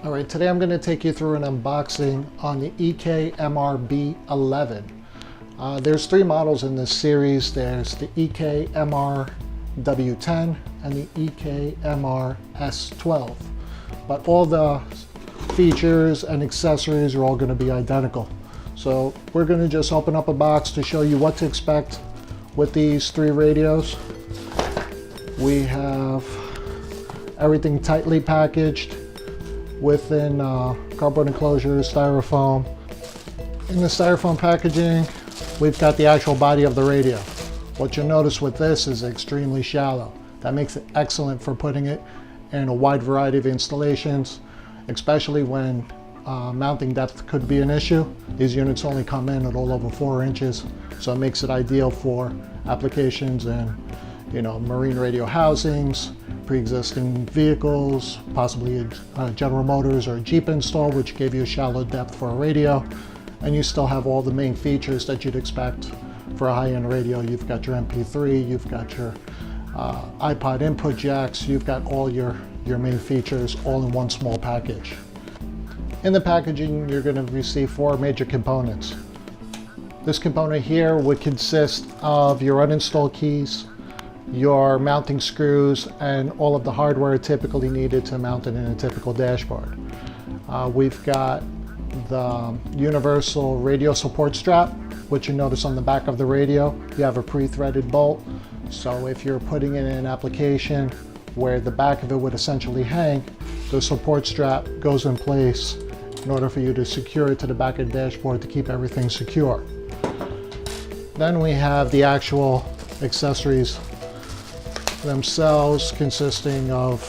All right, today I'm going to take you through an unboxing on the EKMR B11. There's three models in this series. There's the EKMR W10 and the EKMR S12. But all the features and accessories are all going to be identical. So we're going to just open up a box to show you what to expect with these three radios. We have everything tightly packaged within cardboard enclosure, styrofoam. In the styrofoam packaging, we've got the actual body of the radio. What you'll notice with this is extremely shallow. That makes it excellent for putting it in a wide variety of installations, especially when mounting depth could be an issue. These units only come in at a little over 4 inches, so it makes it ideal for applications in, marine radio housings, pre-existing vehicles, possibly General Motors or a Jeep install, which gave you a shallow depth for a radio, and you still have all the main features that you'd expect for a high-end radio. You've got your MP3, you've got your iPod input jacks, you've got all your main features all in one small package. In the packaging, you're going to receive 4 major components. This component here would consist of your uninstalled keys, your mounting screws, and all of the hardware typically needed to mount it in a typical dashboard. We've got the universal radio support strap, which you notice on the back of the radio. You have a pre-threaded bolt, so if you're putting it in an application where the back of it would essentially hang, the support strap goes in place in order for you to secure it to the back of the dashboard to keep everything secure. Then we have the actual accessories themselves, consisting of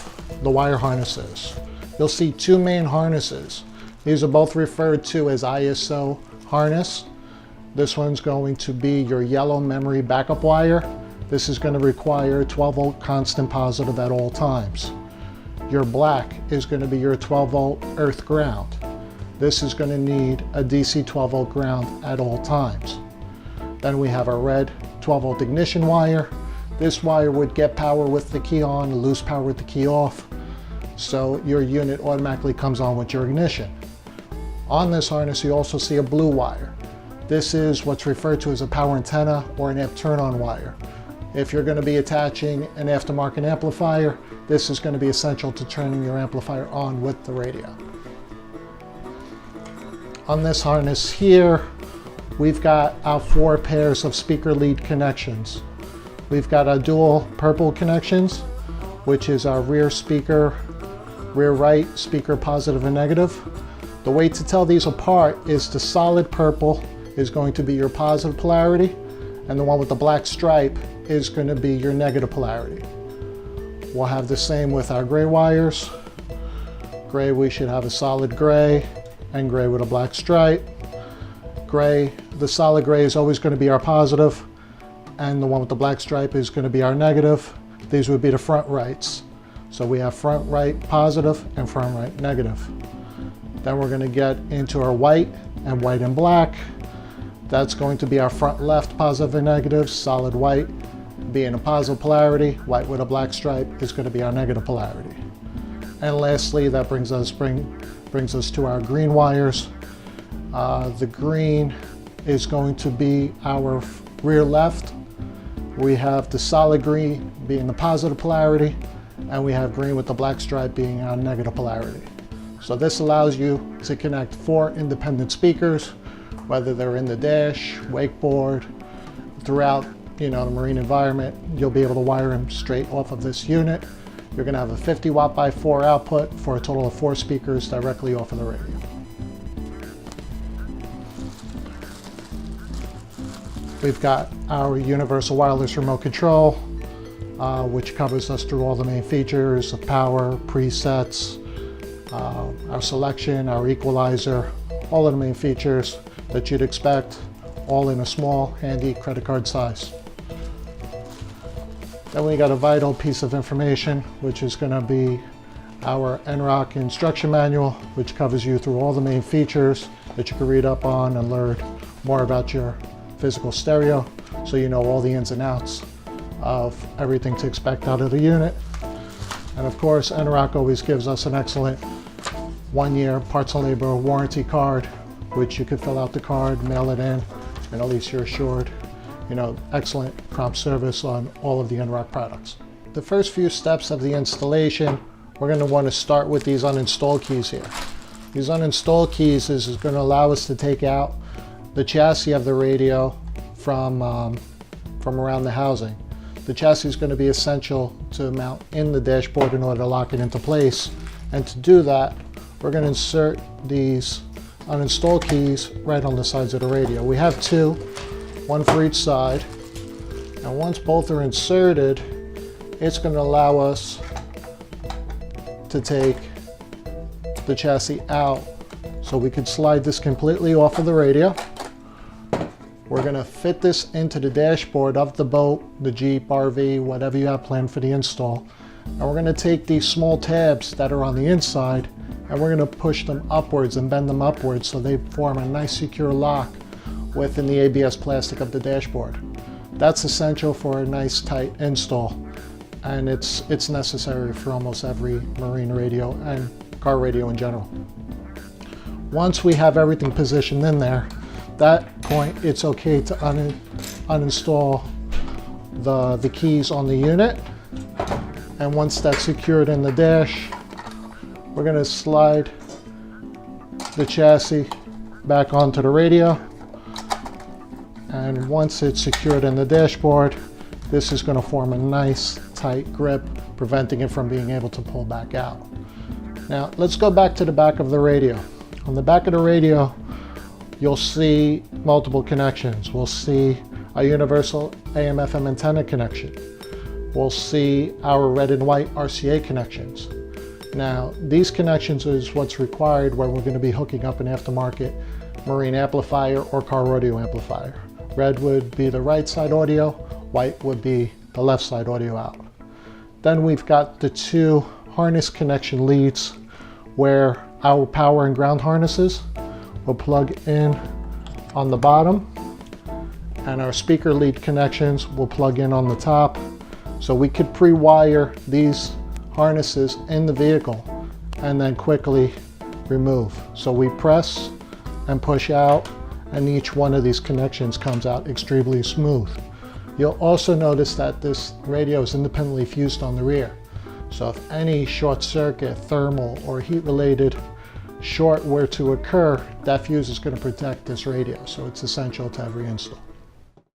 the wire harnesses. You'll see 2 main harnesses. These are both referred to as ISO harness. This one's going to be your yellow memory backup wire. This is going to require 12 volt constant positive at all times. Your black is going to be your 12 volt earth ground. This is going to need a DC 12 volt ground at all times. Then we have a red 12 volt ignition wire. This wire would get power with the key on, lose power with the key off, so your unit automatically comes on with your ignition. On this harness, you also see a blue wire. This is what's referred to as a power antenna or an amp turn-on wire. If you're going to be attaching an aftermarket amplifier, this is going to be essential to turning your amplifier on with the radio. On this harness here, we've got our 4 pairs of speaker lead connections. We've got our dual purple connections, which is our rear right speaker positive and negative. The way to tell these apart is the solid purple is going to be your positive polarity, and the one with the black stripe is going to be your negative polarity. We'll have the same with our gray wires. Gray, we should have a solid gray and gray with a black stripe. Gray, the solid gray is always going to be our positive, and the one with the black stripe is going to be our negative. These would be the front rights. So we have front right positive and front right negative. Then we're going to get into our white and white and black. That's going to be our front left positive and negative. Solid white being a positive polarity, white with a black stripe is going to be our negative polarity. And lastly, that brings us to our green wires. The green is going to be our rear left. We have the solid green being the positive polarity, and we have green with the black stripe being our negative polarity. So this allows you to connect 4 independent speakers, whether they're in the dash, wakeboard, throughout the marine environment. You'll be able to wire them straight off of this unit. You're going to have a 50 watt by 4 output for a total of 4 speakers directly off of the radio. We've got our universal wireless remote control, which covers us through all the main features of power, presets, our selection, our equalizer, all of the main features that you'd expect, all in a small, handy credit card size. Then we got a vital piece of information, which is going to be our NROC instruction manual, which covers you through all the main features that you can read up on and learn more about your physical stereo, so you know all the ins and outs of everything to expect out of the unit. And of course, NROC always gives us an excellent 1-year parts and labor warranty card, which you could fill out the card, mail it in, and at least you're assured, excellent prompt service on all of the Enrock products. The first few steps of the installation, we're going to want to start with these uninstall keys here. These uninstall keys is going to allow us to take out the chassis of the radio from around the housing. The chassis is going to be essential to mount in the dashboard in order to lock it into place. And to do that, we're going to insert these uninstall keys right on the sides of the radio. We have two, one for each side. And once both are inserted, it's going to allow us to take the chassis out. So we could slide this completely off of the radio. We're going to fit this into the dashboard of the boat, the Jeep, RV, whatever you have planned for the install. And we're going to take these small tabs that are on the inside and we're going to push them upwards and bend them upwards so they form a nice secure lock within the ABS plastic of the dashboard. That's essential for a nice tight install, and it's necessary for almost every marine radio and car radio in general. Once we have everything positioned in there, that point it's okay to uninstall the keys on the unit. And once that's secured in the dash, we're going to slide the chassis back onto the radio. And once it's secured in the dashboard, this is going to form a nice tight grip, preventing it from being able to pull back out. Now let's go back to the back of the radio. On the back of the radio, you'll see multiple connections. We'll see a universal AM/FM antenna connection. We'll see our red and white RCA connections. Now, these connections is what's required when we're going to be hooking up an aftermarket marine amplifier or car audio amplifier. Red would be the right side audio, white would be the left side audio out. Then we've got the two harness connection leads where our power and ground harnesses will plug in on the bottom, and our speaker lead connections will plug in on the top. So we could pre-wire these harnesses in the vehicle and then quickly remove. So we press and push out, and each one of these connections comes out extremely smooth. You'll also notice that this radio is independently fused on the rear. So if any short circuit, thermal, or heat related short were to occur, that fuse is going to protect this radio. So it's essential to every install.